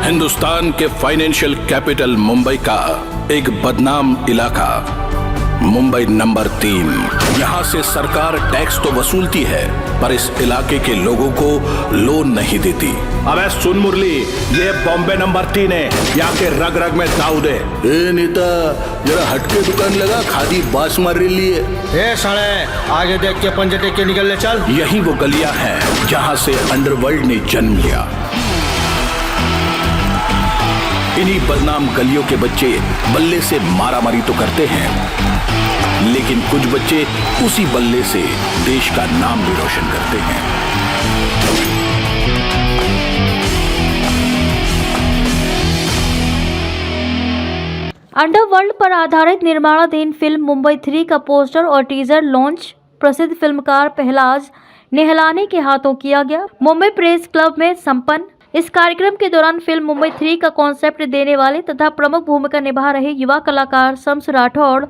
हिंदुस्तान के financial capital Mumbai का एक बदनाम इलाका मुंबई नंबर 3। यहाँ से सरकार टैक्स तो वसूलती है पर इस इलाके के लोगों को लोन नहीं देती। अबे सुन मुरली, ये बॉम्बे नंबर 3 है, यहाँ के रग रग में दाऊद है। ए नेता, जरा हटके दुकान लगा, खादी बास मार रही है। ए साले, आगे देख के पंजे टेक के निकल ले चल। यही वो गलियां हैं जहाँ से अंडरवर्ल्ड ने जन्म लिया। इन्हीं बदनाम गलियों के बच्चे बल्ले से मारामारी तो करते हैं, लेकिन कुछ बच्चे उसी बल्ले से देश का नाम भी रोशन करते हैं। अंडरवर्ल्ड पर आधारित निर्माणाधीन फिल्म मुंबई 3 का पोस्टर और टीजर लॉन्च प्रसिद्ध फिल्मकार पहलाज नेहलानी के हाथों किया गया। मुंबई प्रेस क्लब में संपन्न इस कार्यक्रम के दौरान फिल्म मुंबई 3 का कॉन्सेप्ट देने वाले तथा प्रमुख भूमिका निभा रहे युवा कलाकार Shams Rathore,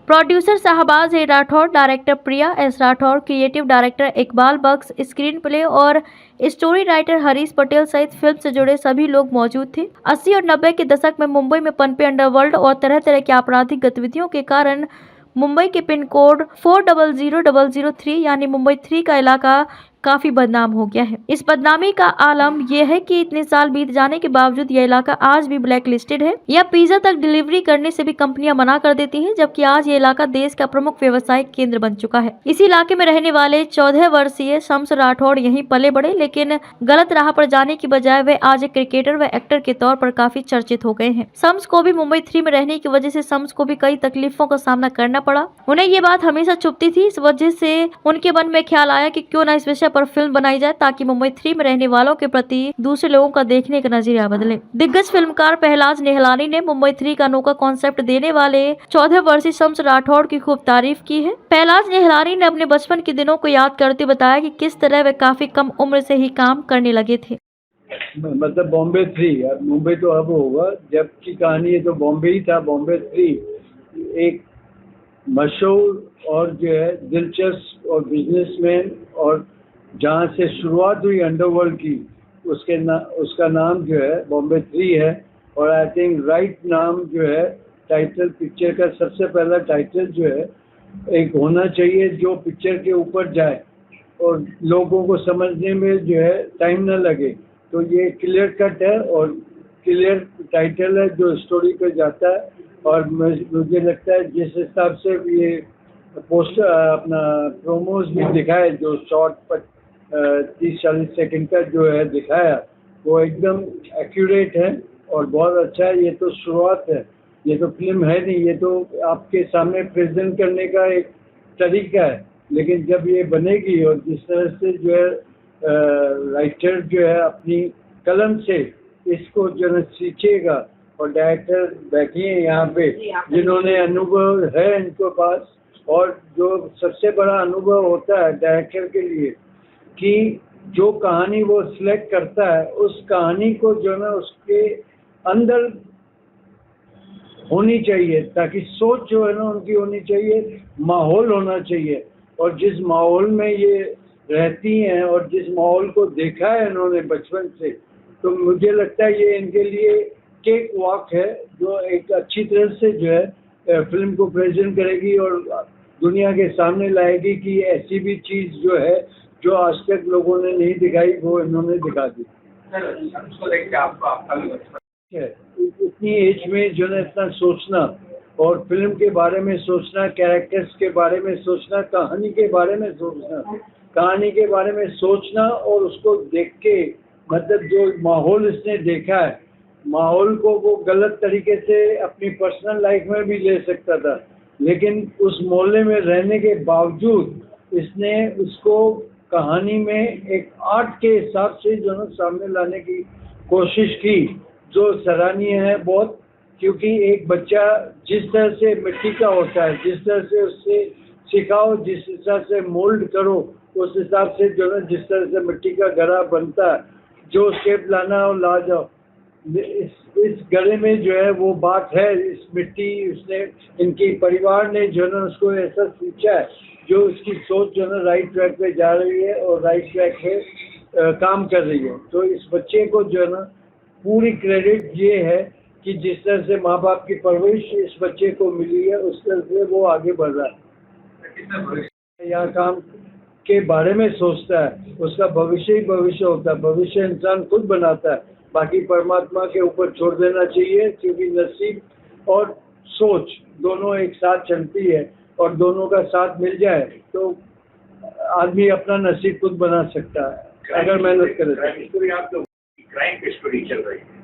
producer Shahbaz A Rathore, director Priya S Rathore, creative director Iqbal Bakhsh, screen play और स्टोरी राइटर हरीश पटेल सहित फिल्म से जुड़े सभी लोग मौजूद थे। 80 और 90 के दशक में मुंबई में पनपे अंडरवर्ल्ड और तरह तरह की आपराधिक गतिविधियों के कारण मुंबई के पिन कोड 400003 यानी मुंबई 3 का इलाका काफी बदनाम हो गया है। इस बदनामी का आलम यह है कि इतने साल बीत जाने के बावजूद यह इलाका आज भी ब्लैक लिस्टेड है। यह पिज्जा तक डिलीवरी करने से भी कंपनियां मना कर देती हैं, जबकि आज ये इलाका देश का प्रमुख व्यवसायिक केंद्र बन चुका है। इसी इलाके में रहने वाले 14 वर्षीय शम्स राठौड़ यहीं पले बड़े, लेकिन गलत राह पर जाने की बजाय वे आज एक क्रिकेटर व एक्टर के तौर पर काफी चर्चित हो गए हैं। शम्स को भी मुंबई 3 में रहने की वजह से शम्स को भी कई तकलीफों का सामना करना पड़ा। उन्हें ये बात हमेशा चुभती थी। इस वजह से उनके मन में ख्याल आया कि क्यों न इस विषय पर फिल्म बनाई जाए ताकि मुंबई 3 में रहने वालों के प्रति दूसरे लोगों का देखने का नजरिया बदले। दिग्गज फिल्मकार पहलाज नेहलानी ने मुंबई 3 का अनोखा कॉन्सेप्ट देने वाले 14 वर्षीय शम्स राठौड़ की खूब तारीफ की है। पहलाज नेहलानी ने अपने बचपन के दिनों को याद करते बताया कि किस तरह वे काफी कम उम्र से ही काम करने लगे थे। मतलब बॉम्बे 3, अब मुंबई तो अब होगा, जब की कहानी है तो बॉम्बे ही था। बॉम्बे 3 एक मशहूर और जो है दिलचस्प और बिजनेसमैन, और जहाँ से शुरुआत हुई अंडरवर्ल्ड की, उसका नाम जो है बॉम्बे 3 है। और आई थिंक राइट नाम जो है, टाइटल पिक्चर का सबसे पहला टाइटल जो है एक होना चाहिए जो पिक्चर के ऊपर जाए और लोगों को समझने में जो है टाइम ना लगे। तो ये क्लियर कट है और क्लियर टाइटल है जो स्टोरी पे जाता है। और मुझे लगता है जिस हिसाब से ये पोस्टर अपना प्रोमोज भी दिखाए, जो शॉर्ट 30-40 सेकंड का जो है दिखाया, वो एकदम एक्यूरेट है और बहुत अच्छा है। ये तो शुरुआत है, ये तो फिल्म है नहीं, ये तो आपके सामने प्रेजेंट करने का एक तरीका है। लेकिन जब ये बनेगी और जिस तरह से जो है राइटर जो है अपनी कलम से इसको जो है सींचेगा, और डायरेक्टर बैठे हैं यहाँ पे जिन्होंने अनुभव है इनके पास, और जो सबसे बड़ा अनुभव होता है डायरेक्टर के लिए कि जो कहानी वो सिलेक्ट करता है उस कहानी को जो है ना उसके अंदर होनी चाहिए, ताकि सोच जो है ना उनकी होनी चाहिए, माहौल होना चाहिए। और जिस माहौल में ये रहती हैं और जिस माहौल को देखा है इन्होंने बचपन से, तो मुझे लगता है ये इनके लिए केक वॉक है जो एक अच्छी तरह से जो है फिल्म को प्रेजेंट करेगी और दुनिया के सामने लाएगी कि ऐसी भी चीज़ जो है जो आज तक लोगों ने नहीं दिखाई, वो इन्होंने दिखा दी। इतनी एज में जो है इतना सोचना और फिल्म के बारे में सोचना, कैरेक्टर्स के बारे में सोचना, कहानी के बारे में सोचना और उसको देख के, मतलब जो माहौल इसने देखा है, माहौल को वो गलत तरीके से अपनी पर्सनल लाइफ में भी ले सकता था, लेकिन उस मोहल्ले में रहने के बावजूद इसने उसको कहानी में एक आर्ट के हिसाब से जो है सामने लाने की कोशिश की, जो सराहनीय है बहुत। क्योंकि एक बच्चा जिस तरह से मिट्टी का होता है, जिस तरह से उससे सिखाओ, जिस हिसाब से मोल्ड करो, उस हिसाब से जो है जिस तरह से मिट्टी का घड़ा बनता है, जो शेप लाना हो ला जाओ। इस घड़े में जो है वो बात है, इस मिट्टी उसने, इनकी परिवार ने जो है उसको ऐसा सींचा है जो उसकी सोच जो है राइट ट्रैक पे जा रही है और राइट ट्रैक पे काम कर रही है। तो इस बच्चे को जो है ना पूरी क्रेडिट ये है कि जिस तरह से माँ बाप की परवरिश इस बच्चे को मिली है उस तरह से वो आगे बढ़ रहा है, यहाँ काम के बारे में सोचता है, उसका भविष्य ही भविष्य होता है। भविष्य इंसान खुद बनाता है, बाकी परमात्मा के ऊपर छोड़ देना चाहिए, क्योंकि नसीब और सोच दोनों एक साथ चलती है और दोनों का साथ मिल जाए तो आदमी अपना नसीब खुद बना सकता है अगर मेहनत करे। क्राइम की स्टोरी चल रही है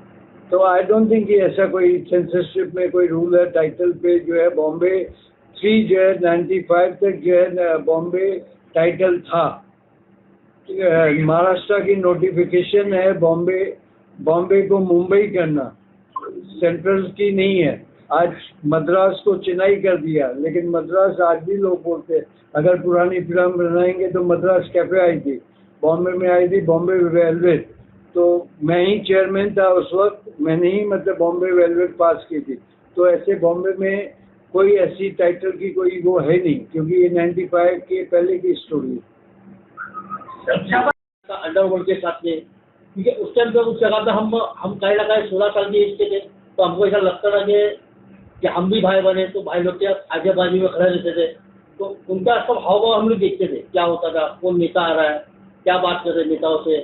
तो आई डोंट थिंक कि ऐसा कोई सेंसरशिप में कोई रूल है। टाइटल पे जो है बॉम्बे 3 जो है 95 तक जो है बॉम्बे टाइटल था। महाराष्ट्र की नोटिफिकेशन है बॉम्बे को मुंबई करना, सेंट्रल की नहीं है। आज मद्रास को चेन्नई कर दिया, लेकिन मद्रास आज भी लोग बोलते हैं। अगर पुरानी फिल्म बनाएंगे तो मद्रास कैफे आई थी, बॉम्बे में आई थी बॉम्बे वेलवेट, तो मैं ही चेयरमैन था उस वक्त, मैंने ही मतलब बॉम्बे वेलवेट पास की थी। तो ऐसे बॉम्बे में कोई ऐसी टाइटल की कोई वो है नहीं, क्योंकि ये 95 के पहले की स्टोरी है। अंडरवर्ल्ड के साथ में, क्योंकि उस टाइम पे उस जगह पे हम कहीं ना कहीं 16 साल के एज के थे, तो हमको ऐसा लगता था कि हम भी भाई बने तो भाई लोग के आगे बाजू में खड़े रहते थे, तो उनका सब हाव भाव हम लोग देखते थे, क्या होता था, कौन नेता आ रहा है, क्या बात कर रहे नेताओं से,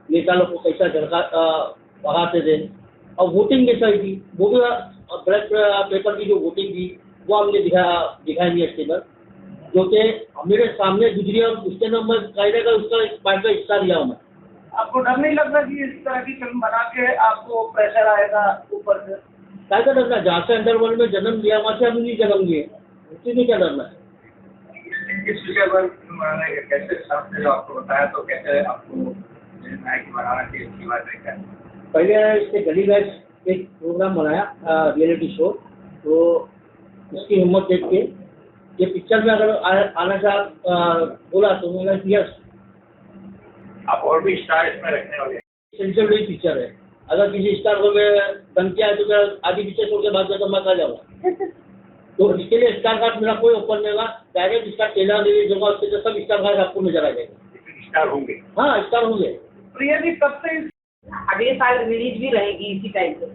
नेता लोग को कैसा भगाते थे। और वोटिंग कैसा ही थी, वो भी ब्लैक पेपर की जो वोटिंग थी वो हमने दिखाई नहीं स्टेबल, जो कि मेरे सामने गुजरी और उसके नंबर कहीं ना कहीं उसका एक पार्ट का हिस्सा लिया हूँ मैं। आपको डर नहीं लगता कि इस तरह की फिल्म बना के आपको प्रेशर आएगा ऊपर से? क्या डरना, जहाँ से अंडरवर्ल्ड में जन्म लिया वहाँ से हम नहीं जन्म लिए, उससे नहीं क्या डरना है। इस विषय पर कैसे सामने आपको बताया, तो कैसे आपको बनाना चाहिए इसकी बात है? पहले इससे गली बैच एक प्रोग्राम बनाया रियलिटी शो, तो उसकी हिम्मत देख के ये पिक्चर में अगर आना चाह बोला तो मैंने यस। आप और भी स्टार इसमें रखने वाले हैं? सेंसिटिव पिक्चर है, अगर किसी स्टार को मैं धमकी आए तो मैं आधी पिक्चर छोड़ के बाद में तो मैं कहा जाऊँगा। तो इसके लिए स्टार कार्ड मेरा कोई ओपन नहीं होगा, डायरेक्ट इसका ट्रेलर रिलीज होगा, उसके सब स्टार कार्ड आपको नजर आ जाएगा। स्टार होंगे? हाँ, स्टार होंगे। प्रिया जी कब से अगले साल रिलीज भी रहेगी इसी टाइम पे,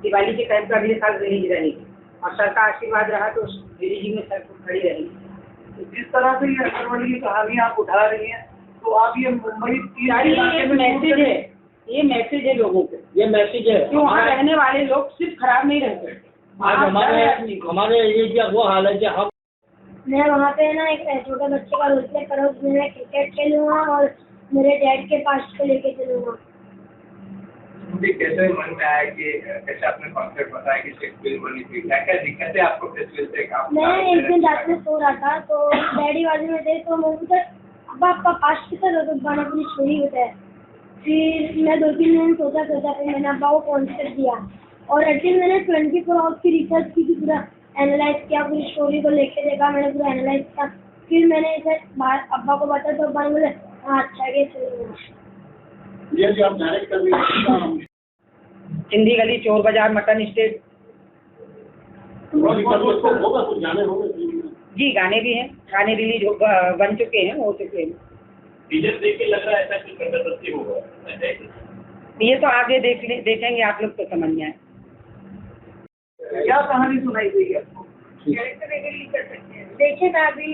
दिवाली के टाइम पर अगले साल रिलीज रहेगी, और सर का आशीर्वाद रहा तो रिलीजिंग में सर को खड़ी रहेगी। जिस तरह से ये अंडरवर्ल्ड की कहानी आप उठा रही हैं, तो आप ये मुंबई ये मैसेज है, ये मैसेज है लोगों को, ये मैसेज है कि वहाँ रहने वाले लोग सिर्फ खराब नहीं रहते। आज हमारे एरिया वो हाल है कि हम मैं वहाँ पे ना एक छोटे बच्चे का रोल प्ले करूँ, मैं क्रिकेट खेलूँगा और मेरे डैड के पास को लेके चलूँगा। मुझे कैसे मन में आया कि कैसे आपने कॉन्सेप्ट बताया कि एक फिल्म बनी थी, क्या क्या दिक्कतें आपको फेस से? मैं एक दिन रात में सो रहा था तो डैडी बाजू में थे, तो मैं पूछा अब आपका पास्ट की तरह तो गाना पूरी स्टोरी बताया। फिर मैं 2-3 दिन सोचा फिर मैंने अब्बा को फोन कर दिया, और एटलीस्ट मैंने 24 आवर्स की रिसर्च की थी, पूरा एनालाइज किया, पूरी स्टोरी को लेके देखा, मैंने पूरा एनालाइज किया। फिर मैंने इसे अब्बा को बताया, तो अब्बा ने बोले हाँ अच्छा है ये जो आप डायरेक्ट कर रही हैं हिंदी गली, चोर बाजार, मटन स्टेट। जी गाने भी हैं, गाने रिलीज बन चुके हैं, हो चुके हैं। टीजर देख के लग रहा है ऐसा कुछ कंट्रोवर्सी होगा, ये तो आगे देखेंगे आप लोग तो समझ में आए। क्या कहानी सुनाई गई आपको? देखिए मैं अभी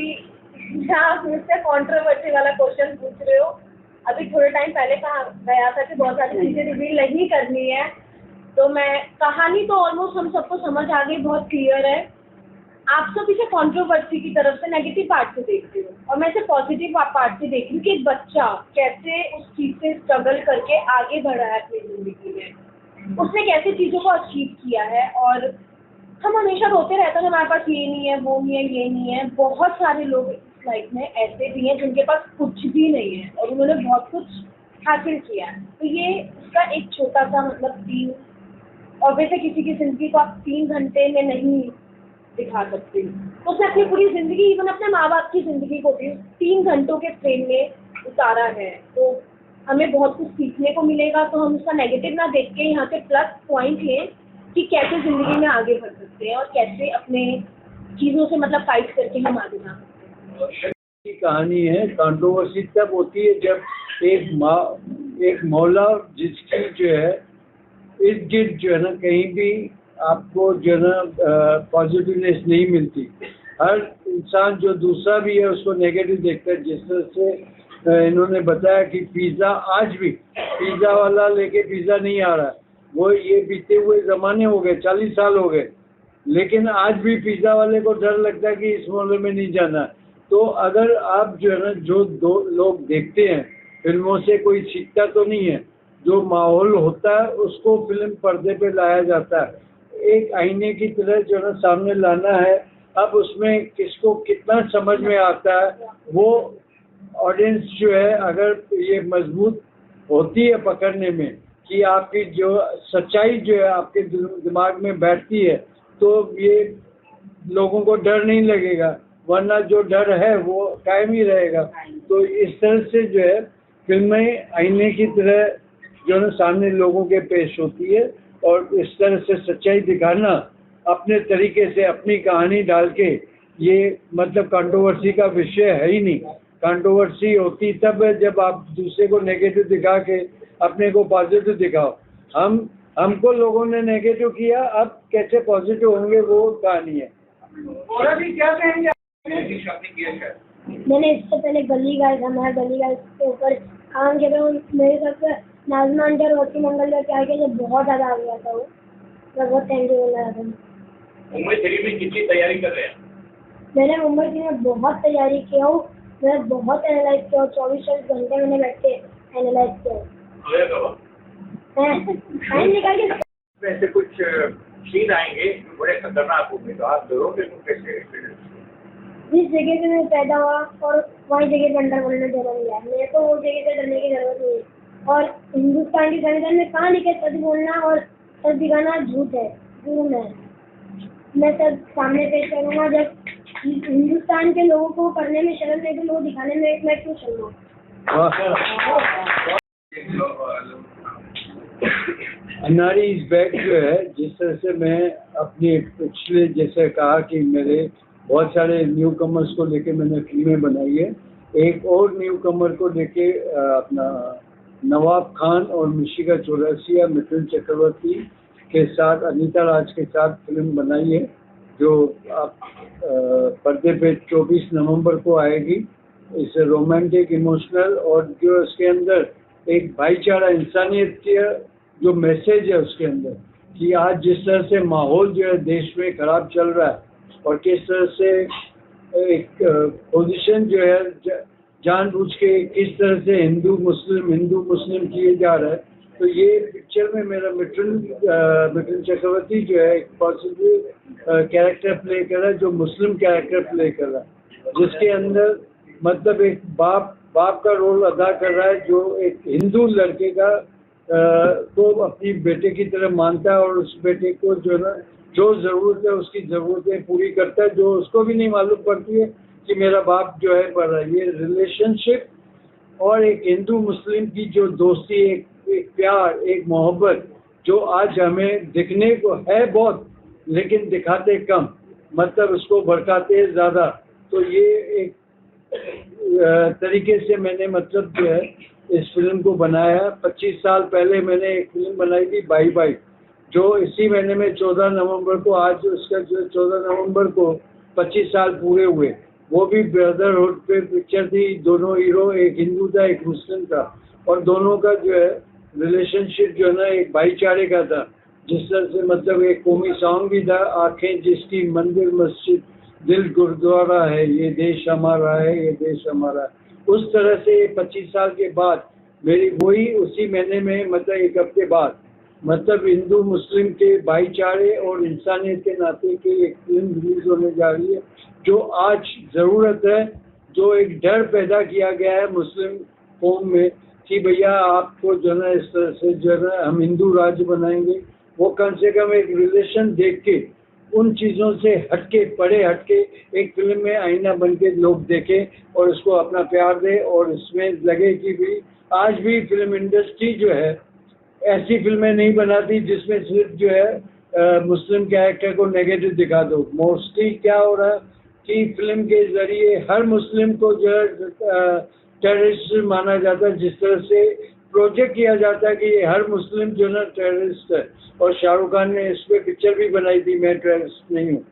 आप मुझसे कॉन्ट्रोवर्सी वाला क्वेश्चन पूछ रहे हो। अभी थोड़े टाइम पहले कहा गया था कि बहुत सारी चीजें रिवील नहीं करनी है, तो मैं कहानी तो ऑलमोस्ट हम सबको समझ आ गई, बहुत क्लियर है। आप सब इसे कॉन्ट्रोवर्सी की तरफ से नेगेटिव पार्ट से देखते हो, और मैं इसे पॉजिटिव पार्ट से देख रही हूँ कि एक बच्चा कैसे उस चीज से स्ट्रगल करके आगे बढ़ा है अपनी जिंदगी में, उसने कैसे चीजों को अचीव किया है। और हम हमेशा रोते रहते हैं हमारे पास ये नहीं है, वो नहीं है, ये नहीं है। बहुत सारे लोग इस लाइफ में ऐसे भी हैं जिनके पास कुछ भी नहीं है और उन्होंने बहुत कुछ हासिल किया है। तो ये उसका एक छोटा सा मतलब 3, और वैसे किसी की जिंदगी को आप 3 घंटे में नहीं दिखा सकते, तो उसने अपनी पूरी जिंदगी, इवन अपने माँ बाप की जिंदगी को भी 3 घंटों के फ्रेम में उतारा है। तो हमें बहुत कुछ सीखने को मिलेगा, तो हम उसका नेगेटिव ना देख के यहाँ से प्लस पॉइंट लें कि कैसे जिंदगी में आगे बढ़ सकते हैं और कैसे अपने चीज़ों से मतलब फाइट करके हम आगे जा सकते हैं। की कहानी है। कंट्रोवर्सी तब होती है जब एक मौला जिसकी जो है इर्द गिर्द जो है ना कहीं भी आपको जो है ना पॉजिटिवनेस नहीं मिलती। हर इंसान जो दूसरा भी है उसको नेगेटिव देखता है। जिस तरह से इन्होंने बताया कि पिज़्ज़ा, आज भी पिज़्ज़ा वाला लेके पिज़्ज़ा नहीं आ रहा, वो ये बीते हुए ज़माने हो गए, 40 साल हो गए, लेकिन आज भी पिज़्ज़ा वाले को डर लगता है कि इस मोहल्ले में नहीं जाना। तो अगर आप जो है ना जो दो लोग देखते हैं फिल्मों से, कोई सीखता तो नहीं है, जो माहौल होता है उसको फिल्म पर्दे पे लाया जाता है, एक आईने की तरह जो है ना सामने लाना है। अब उसमें किसको कितना समझ में आता है, वो ऑडियंस जो है अगर ये मजबूत होती है पकड़ने में कि आपकी जो सच्चाई जो है आपके दिमाग में बैठती है, तो ये लोगों को डर नहीं लगेगा, वरना जो डर है वो कायम ही रहेगा। तो इस तरह से जो है फिल्में आईने की तरह जो है सामने लोगों के पेश होती है, और इस तरह से सच्चाई दिखाना अपने तरीके से अपनी कहानी डाल के, ये मतलब कंट्रोवर्सी का विषय है ही नहीं। कंट्रोवर्सी होती तब है जब आप दूसरे को नेगेटिव दिखा के अपने को पॉजिटिव दिखाओ। हमको लोगों ने नेगेटिव किया, अब कैसे पॉजिटिव होंगे वो कहानी है। और अभी क्या कहेंगे आपने किया शायद? मैंने इससे पहले गली गाय था, मैं गली गाय के ऊपर काम किया था। मेरे साथ नाज़मा आंटी और रोटी मंगल का क्या किया, जब बहुत ज़्यादा आ गया था वो, मैं बहुत थैंक यू बोल रहा था। मुंबई 3 में कितनी तैयारी कर रहे हैं? मैंने मुंबई 3 में बहुत तैयारी किया हूँ, मैं बहुत एनालाइज किया हूँ, 24 घंटे मैंने बैठ के एनालाइज किया। टाइम निकाल के वैसे कुछ सीन आएंगे जो बड़े खतरनाक होंगे, तो आप डरोगे तो कैसे? जिस जगह से मैं पैदा हुआ और वही जगह पर अंडर वर्ल्ड में जन्म लिया, मेरे को वो जगह से डरने की जरूरत नहीं है। और हिंदुस्तान के संविधान में कहाँ लिखे सच बोलना और सच दिखाना झूठ है, जुर्म है। मैं सब सामने पेश करूँगा। जब हिंदुस्तान के लोगों को करने में शर्म नहीं, तो लोग दिखाने में मैं क्यों शर्म? अनारी इज बैक जो है, जिस तरह से मैं अपने पिछले जैसे कहा कि मेरे बहुत सारे न्यू कमर्स को लेके मैंने फिल्में बनाई है। एक और न्यू कमर को लेके अपना नवाब खान और मिशिका चौरसिया, मिथुन चक्रवर्ती के साथ, अनीता राज के साथ फिल्म बनाई है, जो आप पर्दे पे 24 नवंबर को आएगी। इस रोमांटिक, इमोशनल, और जो इसके अंदर एक भाईचारा, इंसानियत के जो मैसेज है उसके अंदर, कि आज जिस तरह से माहौल जो है देश में खराब चल रहा है और किस तरह से एक पोजीशन जो है जानबूझ के किस तरह से हिंदू मुस्लिम किए जा रहा है। तो ये पिक्चर में मेरा मिथुन चक्रवर्ती जो है एक पॉजिटिव कैरेक्टर प्ले कर रहा है, जो मुस्लिम कैरेक्टर प्ले कर रहा है, जिसके अंदर मतलब एक बाप का रोल अदा कर रहा है, जो एक हिंदू लड़के का को अपनी बेटे की तरह मानता है, और उस बेटे को जो है ना जो ज़रूरत है उसकी ज़रूरतें पूरी करता है, जो उसको भी नहीं मालूम पड़ती है कि मेरा बाप जो है पढ़ रहा है। ये रिलेशनशिप और एक हिंदू मुस्लिम की जो दोस्ती, एक प्यार, एक मोहब्बत, जो आज हमें दिखने को है बहुत, लेकिन दिखाते कम, मतलब उसको भड़काते ज़्यादा। तो ये एक तरीके से मैंने मतलब जो है इस फिल्म को बनाया। 25 साल पहले मैंने एक फिल्म बनाई थी, बाई बाई, जो इसी महीने में 14 नवंबर को, आज उसका जो 14 नवंबर को 25 साल पूरे हुए। वो भी ब्रदरहुड पे पिक्चर थी। दोनों हीरो, एक हिंदू था एक मुस्लिम था, और दोनों का जो है रिलेशनशिप जो है ना एक भाईचारे का था। जिस तरह से मतलब एक कौमी सॉन्ग भी था, आंखें जिसकी मंदिर मस्जिद, दिल गुरुद्वारा है, ये देश हमारा है, ये देश हमारा है। उस तरह से 25 साल के बाद मेरी वही उसी महीने में, मतलब एक हफ्ते बाद, मतलब हिंदू मुस्लिम के भाईचारे और इंसानियत के नाते की एक फिल्म रिलीज होने जा रही है, जो आज ज़रूरत है। जो एक डर पैदा किया गया है मुस्लिम कौम में कि भैया आपको जो है इस तरह से जो है हम हिंदू राज्य बनाएंगे, वो कम से कम एक रिलेशन देख के, उन चीज़ों से हटके, परे हटके एक फिल्म में आईना बन के लोग देखें और उसको अपना प्यार दें, और इसमें लगे कि भी आज भी फिल्म इंडस्ट्री जो है ऐसी फिल्में नहीं बनाती जिसमें सिर्फ जो है मुस्लिम कैरेक्टर को नेगेटिव दिखा दो। मोस्टली क्या हो रहा है कि फिल्म के जरिए हर मुस्लिम को जो है टेररिस्ट माना जाता है। जिस तरह से प्रोजेक्ट किया जाता है कि ये हर मुस्लिम जो है ना टेररिस्ट है, और शाहरुख खान ने इस पे पिक्चर भी बनाई थी मैं टेररिस्ट नहीं हूँ।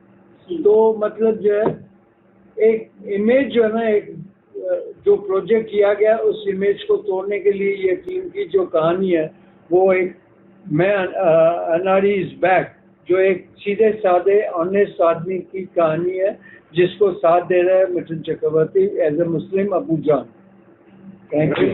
तो मतलब जो है एक इमेज जो है ना, एक जो प्रोजेक्ट किया गया उस इमेज को तोड़ने के लिए ये फिल्म की जो कहानी है वो एक मैं अनारी इज बैक, जो एक सीधे साधे ऑनेस्ट आदमी की कहानी है जिसको साथ दे रहा है मिथुन चक्रवर्ती एज ए मुस्लिम अबू जान। Thank you.